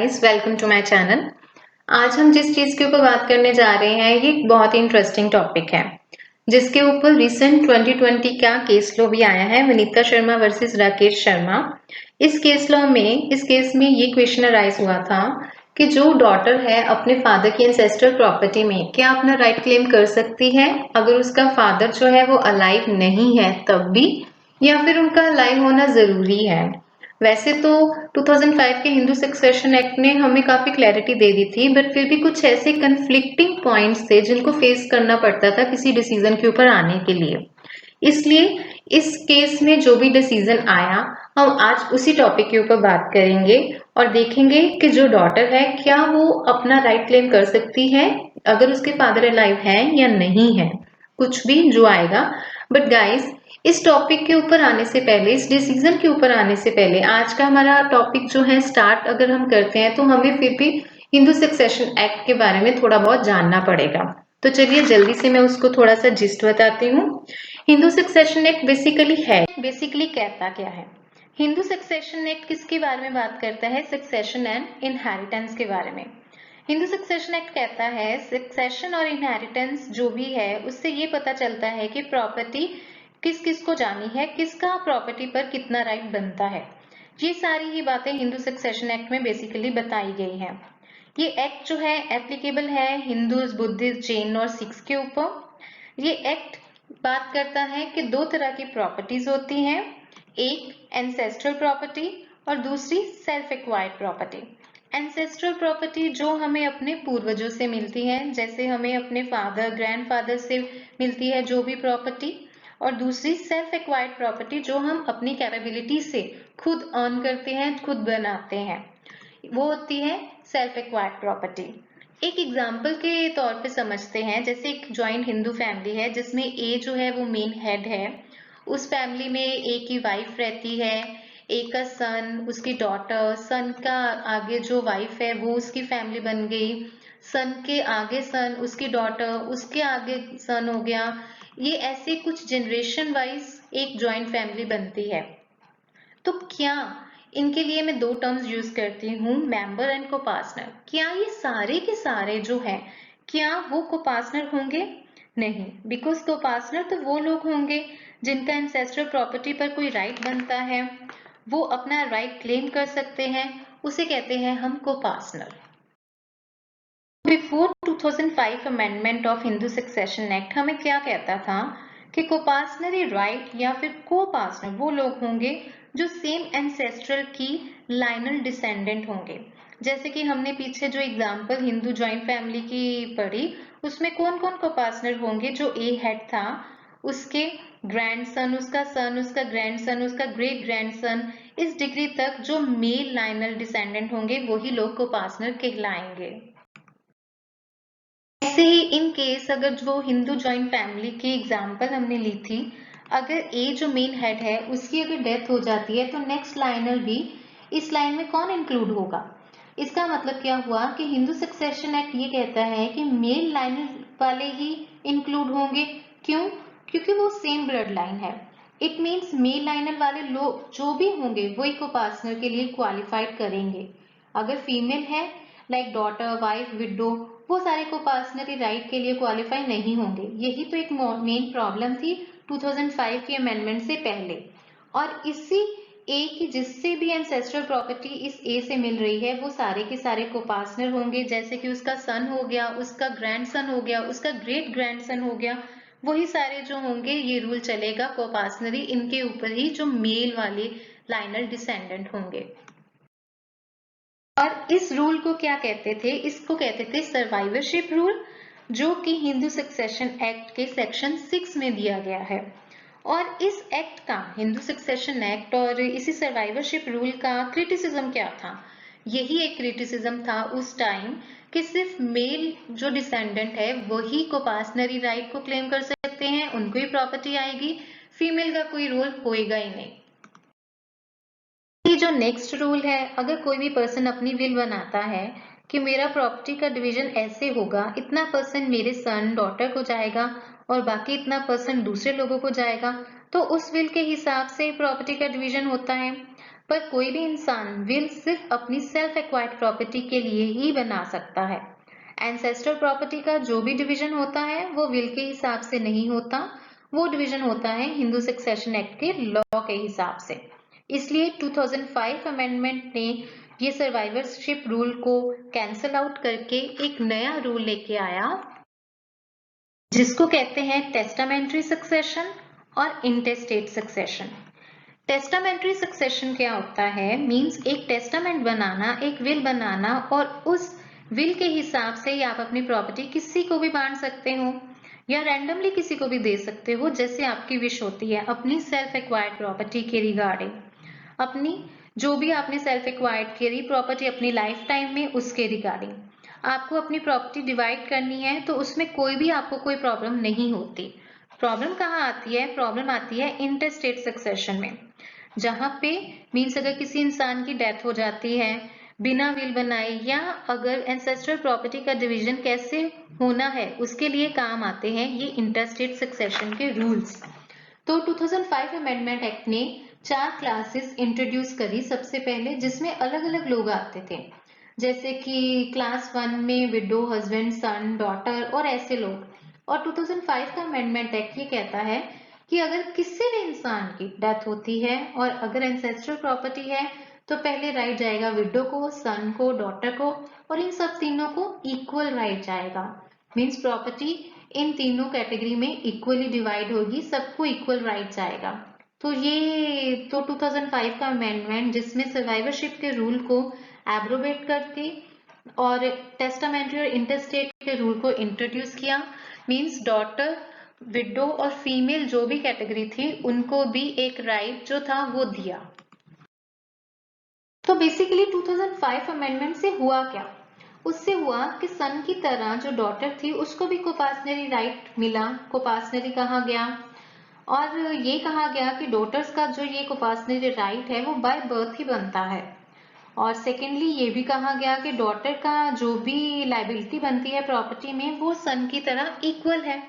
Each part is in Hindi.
Guys, welcome to my channel. आज हम जिस चीज के ऊपर बात करने जा रहे हैं ये एक बहुत ही इंटरेस्टिंग टॉपिक है, जिसके ऊपर रिसेंट 2020 का केस लॉ भी आया है, विनीता शर्मा वर्सेस राकेश शर्मा। इस केस में ये क्वेश्चन अराइज हुआ था कि जो डॉटर है अपने फादर की एंसेस्ट्रल प्रॉपर्टी में क्या अपना राइट क्लेम कर सकती है अगर उसका फादर जो है वो अलाइव नहीं है तब भी, या फिर उनका अलाइव होना जरूरी है। वैसे तो 2005 के हिंदू सक्सेशन एक्ट ने हमें काफी क्लैरिटी दे दी थी, बट फिर भी कुछ ऐसे कंफ्लिक्टिंग पॉइंट्स थे जिनको फेस करना पड़ता था किसी डिसीजन के ऊपर आने के लिए। इसलिए इस केस में जो भी डिसीजन आया, हम आज उसी टॉपिक के ऊपर बात करेंगे और देखेंगे कि जो डॉटर है क्या वो अपना राइट क्लेम कर सकती है अगर उसके फादर अलाइव है या नहीं है, कुछ भी जो आएगा। बट गाइस, इस टॉपिक के ऊपर आने से पहले, इस डिसीजन के ऊपर आने से पहले, आज का हमारा टॉपिक जो है स्टार्ट अगर हम करते हैं तो हमें फिर भी हिंदू सक्सेशन एक्ट के बारे में थोड़ा बहुत जानना पड़ेगा। तो चलिए जल्दी से मैं उसको थोड़ा सा जिस्ट बताती हूँ। हिंदू सक्सेशन एक्ट बेसिकली कहता क्या है? हिंदू सक्सेशन एक्ट किसके बारे में बात करता है? सक्सेशन एंड इनहेरिटेंस के बारे में। हिंदू सक्सेशन एक्ट कहता है सक्सेशन और इनहेरिटेंस जो भी है उससे ये पता चलता है कि प्रॉपर्टी किस किस को जानी है, किसका प्रॉपर्टी पर कितना राइट बनता है। ये सारी ही बातें हिंदू सक्सेशन एक्ट में बेसिकली बताई गई हैं। ये एक्ट जो है एप्लीकेबल है हिंदूज, बुद्धिस्ट, जैन और सिख्स के ऊपर। ये एक्ट बात करता है कि दो तरह की प्रॉपर्टीज होती हैं, एक एंसेस्ट्रल प्रॉपर्टी और दूसरी self acquired property. Ancestral property जो हमें अपने पूर्वजों से मिलती है, जैसे हमें अपने फादर, ग्रैंडफादर से मिलती है जो भी प्रॉपर्टी, और दूसरी सेल्फ एक्वायर्ड प्रॉपर्टी जो हम अपनी कैपेबिलिटी से खुद अर्न करते हैं, खुद बनाते हैं, वो होती है सेल्फ एक्वायर्ड प्रॉपर्टी। एक एग्जाम्पल के तौर पे समझते हैं, जैसे एक ज्वाइंट हिंदू फैमिली है जिसमें ए जो है वो मेन हेड है। उस फैमिली में ए की वाइफ रहती है, ए का सन, उसकी डॉटर, सन का आगे जो वाइफ है वो उसकी फैमिली बन गई, सन के आगे सन, उसकी डॉटर, उसके आगे सन हो गया। ये ऐसे कुछ जनरेशन वाइज एक ज्वाइंट फैमिली बनती है। तो क्या इनके लिए मैं दो टर्म्स यूज करती हूँ, मेंबर एंड कोपार्टनर। क्या ये सारे के सारे जो हैं क्या वो कोपार्टनर होंगे? नहीं, बिकॉज कोपार्टनर तो वो लोग होंगे जिनका एंसेस्ट्रल प्रॉपर्टी पर कोई राइट बनता है, वो अपना राइट क्लेम कर सकते हैं, उसे कहते हैं हम copartner. Before 2005 amendment of Hindu succession act हमें क्या कहता था कि कोपार्टनरी राइट या फिर कोपार्टनर वो लोग होंगे जो सेम एंसेस्ट्रल की लाइनल डिसेंडेंट होंगे। जैसे कि हमने पीछे जो एग्जांपल हिंदू जॉइंट फैमिली की पढ़ी, उसमें कौन कौन कोपार्टनर होंगे? जो ए हेड था उसके ग्रैंडसन, उसका सन, उसका ग्रैंडसन, उसका ग्रेट ग्रैंडसन, इस डिग्री तक जो मेल लाइनल डिसेंडेंट होंगे वही लोग कोपार्टनर कहलाएंगे। ऐसे ही इन केस अगर जो हिंदू जॉइंट फैमिली की एग्जांपल हमने ली थी, अगर ए जो मेन हेड है उसकी अगर डेथ हो जाती है तो नेक्स्ट लाइनर भी इस लाइन में कौन इंक्लूड होगा? इसका मतलब क्या हुआ कि हिंदू सक्सेशन एक्ट ये कहता है कि मेल लाइनर वाले ही इंक्लूड होंगे। क्यों? क्योंकि वो सेम ब्लड लाइन है। इट मीन्स मेल लाइनर वाले लोग जो भी होंगे वो एक कोपार्टनर के लिए क्वालिफाइड करेंगे। अगर फीमेल है लाइक डॉटर, वाइफ, विडो, वो सारे को पर्सनली राइट के लिए क्वालिफाई नहीं होंगे। यही तो एक मेन प्रॉब्लम थी 2005 की अमेंडमेंट से पहले। और इसी ए की जिससे भी एंसेस्ट्रल प्रॉपर्टी इस ए से मिल रही है वो सारे के सारे को पार्टनर होंगे, जैसे कि उसका सन हो गया, उसका ग्रैंडसन हो गया, उसका ग्रेट ग्रैंडसन हो गया, वही सारे जो होंगे ये रूल चलेगा को पार्टनरी इनके ऊपर ही जो मेल वाले लाइनल डिसेंडेंट होंगे। और इस रूल को क्या कहते थे? इसको कहते थे सर्वाइवरशिप रूल, जो कि हिंदू सक्सेशन एक्ट के सेक्शन 6 में दिया गया है। और इस एक्ट का, हिंदू सक्सेशन एक्ट और इसी सर्वाइवरशिप रूल का क्रिटिसिज्म क्या था? यही एक क्रिटिसिज्म था उस टाइम कि सिर्फ मेल जो डिसेंडेंट है वही को पर्सनरी राइट को क्लेम कर सकते हैं, उनको ही प्रॉपर्टी आएगी, फीमेल का कोई रोल होएगा ही नहीं। जो नेक्स्ट रूल है, अगर कोई भी पर्सन अपनी विल बनाता है कि मेरा प्रॉपर्टी का डिवीजन ऐसे होगा, इतना परसेंट मेरे सन, डॉटर को जाएगा और बाकी इतना परसेंट दूसरे लोगों को जाएगा, तो उस विल के हिसाब से प्रॉपर्टी का डिवीजन होता है। पर कोई भी इंसान विल सिर्फ अपनी सेल्फ एक्वायर्ड प्रॉपर्टी के लिए ही बना सकता है। एंसेस्टर प्रॉपर्टी का जो भी डिवीजन होता है वो विल के हिसाब से नहीं होता, वो डिवीजन होता है हिंदू सक्सेशन एक्ट के लॉ के हिसाब से। इसलिए 2005 अमेंडमेंट ने ये सर्वाइवरशिप रूल को कैंसल आउट करके एक नया रूल लेके आया जिसको कहते हैं टेस्टामेंट्री सक्सेशन और इंटेस्टेट सक्सेशन। टेस्टामेंट्री सक्सेशन क्या होता है? मींस एक टेस्टामेंट बनाना, एक विल बनाना और उस विल के हिसाब से ही आप अपनी प्रॉपर्टी किसी को भी बांट सकते हो या रैंडमली किसी को भी दे सकते हो जैसे आपकी विश होती है अपनी सेल्फ एक्वायर्ड प्रॉपर्टी के रिगार्डिंग। अपनी जो भी आपने सेल्फ एक्वायर्ड करी प्रॉपर्टी अपनी लाइफ टाइम में उसके रिगार्डिंग आपको अपनी प्रॉपर्टी डिवाइड करनी है तो उसमें कोई भी आपको कोई प्रॉब्लम नहीं होती। प्रॉब्लम कहाँ आती है? प्रॉब्लम आती है इंटरस्टेट सक्सेशन में, जहां पे मीन्स अगर किसी इंसान की डेथ हो जाती है बिना विल बनाए या अगर एंसेस्ट्रल प्रॉपर्टी का डिवीजन कैसे होना है उसके लिए काम आते हैं ये इंटरस्टेट सक्सेशन के रूल्स। तो 2005 अमेंडमेंट एक्ट ने 4 क्लासेस इंट्रोड्यूस करी सबसे पहले, जिसमें अलग अलग लोग आते थे, जैसे कि क्लास 1 में विडो, हस्बैंड, सन, डॉटर और ऐसे लोग। और 2005 का अमेंडमेंट एक्ट ये कहता है कि अगर किसी भी इंसान की डेथ होती है और अगर एंसेस्ट्रल प्रॉपर्टी है तो पहले राइट जाएगा विडो को, सन को, डॉटर को और इन सब तीनों को इक्वल राइट जाएगा। मींस प्रॉपर्टी इन तीनों कैटेगरी में इक्वली डिवाइड होगी, सबको इक्वल राइट जाएगा। तो ये तो 2005 का अमेंडमेंट जिसमें सर्वाइवरशिप के रूल को एब्रोगेट करके और टेस्टामेंट्री और इंटरस्टेट के रूल को इंट्रोड्यूस किया। मींस डॉटर, विडो और फीमेल जो भी कैटेगरी थी उनको भी एक राइट जो था वो दिया। तो बेसिकली 2005 अमेंडमेंट से हुआ क्या? उससे हुआ कि सन की तरह जो डॉटर थी उसको भी कोपासनरी राइट मिला, कोपासनरी कहा गया और ये कहा गया कि डॉटर्स का जो ये कोपासनरी राइट है वो बाय बर्थ ही बनता है। और सेकेंडली ये भी कहा गया कि डॉटर का जो भी लायबिलिटी बनती है प्रॉपर्टी में वो सन की तरह इक्वल है।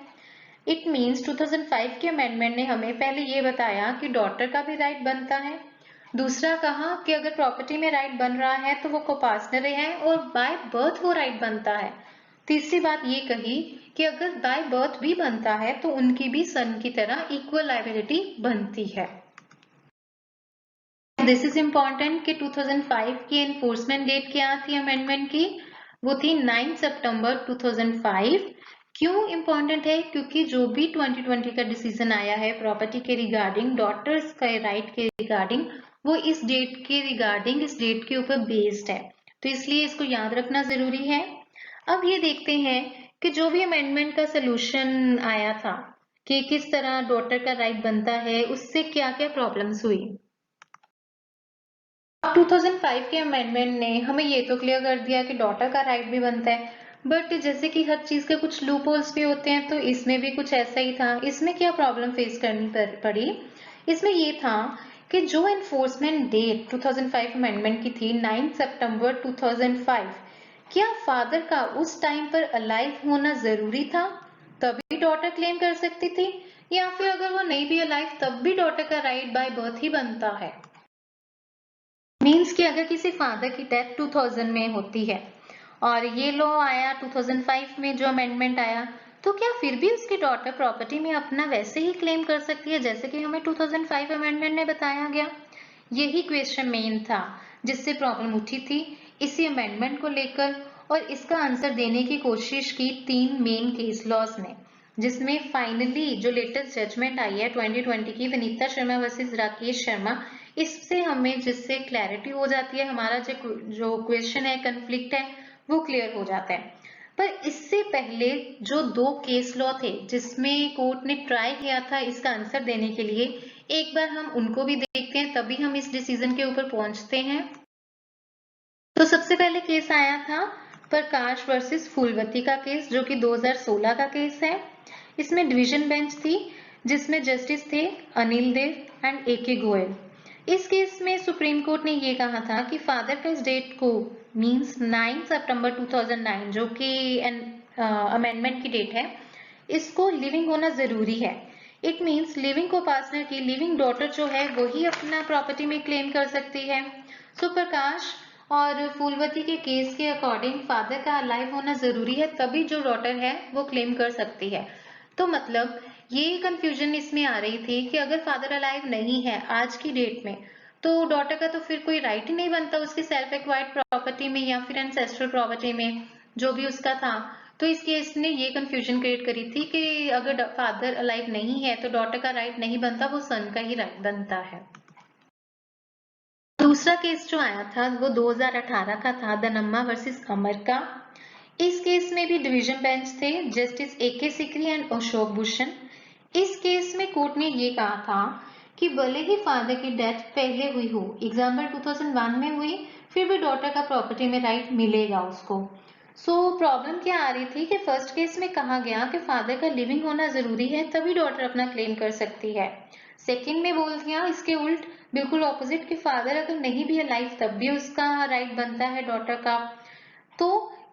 इट मीन्स 2005 के अमेंडमेंट ने हमें पहले ये बताया कि डॉटर का भी राइट बनता है, दूसरा कहा कि अगर प्रॉपर्टी में राइट बन रहा है तो वो कोपासनरी है और बाय बर्थ वो राइट बनता है। तीसरी बात ये कही कि अगर बाय बर्थ भी बनता है तो उनकी भी सन की तरह इक्वल लायबिलिटी बनती है। दिस इज इम्पॉर्टेंट कि 2005 की एनफोर्समेंट डेट क्या थी अमेंडमेंट की? वो थी 9 सितंबर 2005। क्यों इम्पॉर्टेंट है? क्योंकि जो भी 2020 का डिसीजन आया है प्रॉपर्टी के रिगार्डिंग, डॉटर्स के राइट के रिगार्डिंग, वो इस डेट के रिगार्डिंग, इस डेट के ऊपर बेस्ड है, तो इसलिए इसको याद रखना जरूरी है। अब ये देखते हैं कि जो भी अमेंडमेंट का सोल्यूशन आया था कि किस तरह डॉटर का राइट बनता है, उससे क्या क्या प्रॉब्लम्स हुई। 2005 के अमेंडमेंट ने हमें ये तो क्लियर कर दिया कि डॉटर का राइट भी बनता है, बट जैसे कि हर चीज के कुछ लूप होल्स भी होते हैं तो इसमें भी कुछ ऐसा ही था। इसमें क्या प्रॉब्लम फेस करनी पड़ी? इसमें ये था कि जो एनफोर्समेंट डेट 2005 अमेंडमेंट की थी 9 सितंबर 2005, क्या फादर का उस टाइम पर अलाइव होना जरूरी था तभी डॉटर क्लेम कर सकती थी, या फिर अगर वो नहीं भी अलाइव तब भी डॉटर का राइट बाय बर्थ ही बनता है? मीन्स कि अगर किसी फादर की डेथ 2000 में होती है और ये लॉ आया 2005 में जो अमेंडमेंट आया, तो क्या फिर भी उसकी डॉटर प्रॉपर्टी में अपना वैसे ही क्लेम कर सकती है जैसे कि हमें 2005 अमेंडमेंट में बताया गया? यही क्वेश्चन मेन था जिससे प्रॉब्लम उठी थी इसी अमेंडमेंट को लेकर, और इसका आंसर देने की कोशिश की 3 मेन केस लॉज ने, जिसमें फाइनली जो लेटेस्ट जजमेंट आई है 2020 की, विनीता शर्मा वर्सेस राकेश शर्मा, इससे हमें जिससे क्लैरिटी हो जाती है, हमारा जो क्वेश्चन है, कंफ्लिक्ट है, वो क्लियर हो जाता है। पर इससे पहले जो 2 केस लॉ थे जिसमें कोर्ट ने ट्राई किया था इसका आंसर देने के लिए, एक बार हम उनको भी देखते हैं तभी हम इस डिसीजन के ऊपर पहुंचते हैं। तो सबसे पहले केस आया था प्रकाश वर्सेस फूलवती का केस, जो कि 2016 का केस है। इसमें डिवीजन बेंच थी जिसमें जस्टिस थे अनिल देव एंड ए.के. गोयल। इस केस में सुप्रीम कोर्ट ने ये कहा था कि फादर का इस डेट को मींस 9 सितंबर 2009 जो कि अमेंडमेंट की डेट है, इसको लिविंग होना जरूरी है। इट मीन्स लिविंग को पार्टनर की लिविंग डॉटर जो है वही अपना प्रॉपर्टी में क्लेम कर सकती है। सो प्रकाश और फूलवती के केस के अकॉर्डिंग फादर का अलाइव होना जरूरी है, तभी जो डॉटर है वो क्लेम कर सकती है। तो मतलब ये कंफ्यूजन इसमें आ रही थी कि अगर फादर अलाइव नहीं है आज की डेट में, तो डॉटर का तो फिर कोई राइट ही नहीं बनता उसकी सेल्फ एक्वायर्ड प्रॉपर्टी में या फिर एंसेस्ट्रल प्रॉपर्टी में जो भी उसका था। तो इस केस ने ये कंफ्यूजन क्रिएट करी थी कि अगर फादर अलाइव नहीं है तो डॉटर का राइट नहीं बनता, वो सन का ही राइट बनता है। दूसरा केस जो आया था वो 2018 का था, दनम्मा वर्सेस अमर का। इस केस में भी डिवीजन बेंच थे, justice AK Sikri and Ashok Bhushan. इस केस में कोर्ट ने ये कहा था कि भले ही फादर की डेथ पहले हुई हो, एग्जाम्पल 2001 में हुई, फिर भी डॉटर का प्रॉपर्टी में राइट मिलेगा उसको। सो प्रॉब्लम क्या आ रही थी कि फर्स्ट केस में कहा गया कि फादर का लिविंग होना जरूरी है तभी डॉटर अपना क्लेम कर सकती है। सेकंड में बोल दिया इसके उल्ट, बिल्कुल ऑपोजिट, कि फादर अगर नहीं भी अलाइव तब भी उसका राइट बनता है डॉटर का। तो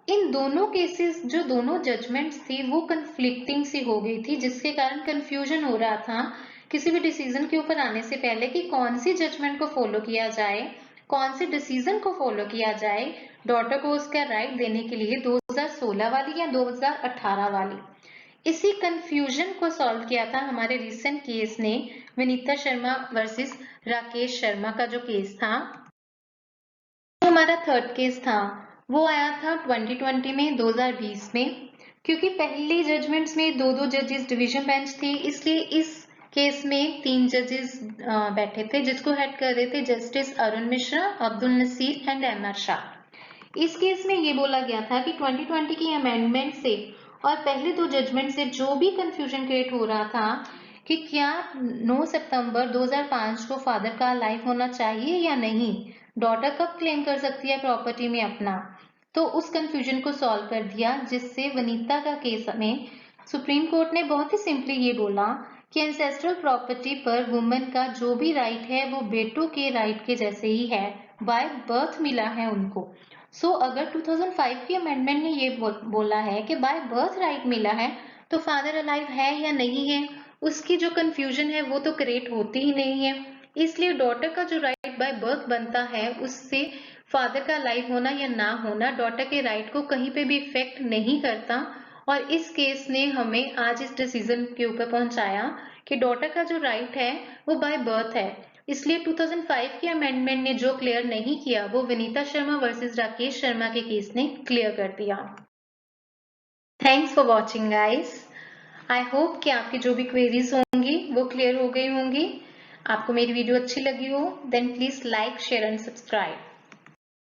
इन दोनों केसेस जो दोनों जजमेंट्स थी वो कंफ्लिक्टिंग सी हो गई थी, जिसके कारण कंफ्यूजन हो रहा था किसी भी डिसीजन के ऊपर आने से पहले कि कौन सी जजमेंट को फॉलो किया जाए, कौन से डिसीजन को फॉलो किया जाए डॉटर को उसका राइट देने के लिए, 2016 वाली या 2018 वाली। इसी कंफ्यूजन को सॉल्व किया था हमारे रिसेंट केस ने, विनीता शर्मा वर्सेस राकेश शर्मा का जो केस था। हमारा थर्ड केस था वो आया था 2020 में, 2020 में। क्योंकि पहले जजमेंट्स में दो जजेस डिवीजन बेंच थी, इसलिए इस केस में 3 जजेस बैठे थे जिसको हेड कर रहे थे justice Arun Mishra, Abdul Nazeer and MR Shah. इस केस में ये बोला गया था कि 2020 की अमेंडमेंट से और पहले 2 जजमेंट से जो भी कंफ्यूजन क्रिएट हो रहा था कि क्या 9 सितंबर 2005 को फादर का लाइफ होना चाहिए या नहीं, डॉटर कब क्लेम कर सकती है प्रॉपर्टी में अपना, तो उस कंफ्यूजन को सॉल्व कर दिया, जिससे वनीता का केस में सुप्रीम कोर्ट ने बहुत ही सिंपली ये बोला कि एंसेस्ट्रल प्रॉपर्टी पर वुमेन का जो भी राइट है वो बेटों के राइट के जैसे ही है, बाय बर्थ मिला है उनको। सो अगर 2005 की अमेंडमेंट ने ये बोला है कि बाय बर्थ राइट मिला है, तो फादर अलाइव है या नहीं है उसकी जो कंफ्यूजन है वो तो क्रिएट होती ही नहीं है। इसलिए डॉटर का जो राइट बाय बर्थ बनता है उससे फादर का लाइफ होना या ना होना डॉटर के राइट को कहीं पे भी इफेक्ट नहीं करता। और इस केस ने हमें आज इस डिसीजन के ऊपर पहुंचाया कि डॉटर का जो राइट है वो बाय बर्थ है। इसलिए 2005 के अमेंडमेंट ने जो क्लियर नहीं किया वो विनीता शर्मा वर्सेस राकेश शर्मा के केस ने क्लियर कर दिया। Thanks for watching guys. I hope कि आपकी जो भी क्वेरीज होंगी वो क्लियर हो गई होंगी। आपको मेरी वीडियो अच्छी लगी हो then please like, share and subscribe.